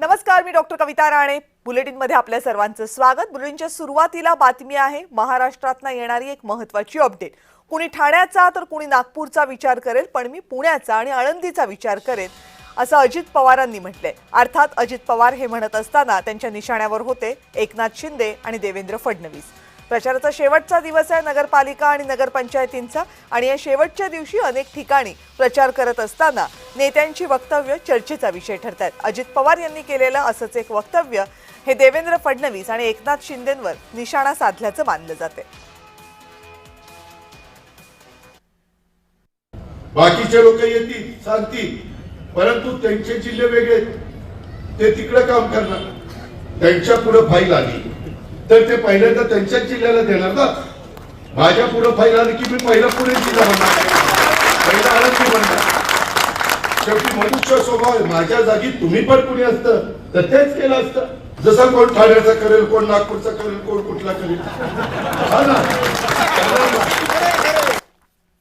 नमस्कार, मी डॉक्टर कविता राणे. बुलेटिनमध्ये आपल्या सर्वांचं स्वागत. बुलेटिनच्या सुरुवातीला बातमी आहे महाराष्ट्रातून येणारी एक महत्त्वाची अपडेट. कुणी ठाण्याचा तर कुणी नागपूरचा विचार करेल, पण मी पुण्याचा आणि आळंदीचा विचार करेन असं अजित पवारांनी म्हटलंय. अर्थात अजित पवार हे म्हणत असताना त्यांच्या निशाण्यावर होते एकनाथ शिंदे आणि देवेंद्र फडणवीस. प्रचाराचा शेवटचा दिवस आहे नगरपालिका आणि नगरपंचायतींचा, आणि या शेवटच्या दिवशी अनेक ठिकाणी प्रचार करत असताना नेत्यांची वक्तव्य चर्चेचा विषय ठरतात. अजित पवार यांनी केलेलं असंच एक वक्तव्य हे देवेंद्र फडणवीस आणि एकनाथ शिंदेंवर निशाणा साधल्याचं मानलं जाते. बाकीचे लोक येतील सांगतील, परंतु त्यांचे जिल्हे वेगळे, ते तिकडे काम करणार. त्यांच्या पुढे फाईल आली तर ते पहिल्यांदा त्यांच्याच जिल्ह्याला देणार ना. माझ्या पुढे फाईल आली की मी पहिला पुणे जिल्हा बनणार, पहिला आळंदी बनणार. शेवटी मनुष्य स्वभाव आहे. माझ्या जागी तुम्ही पण कुणी असतं तर तेच केलं असतं. जसं कोण ठाण्याचा करेल, कोण नागपूरचा करेल, कोण कुठला करेल. हा ना.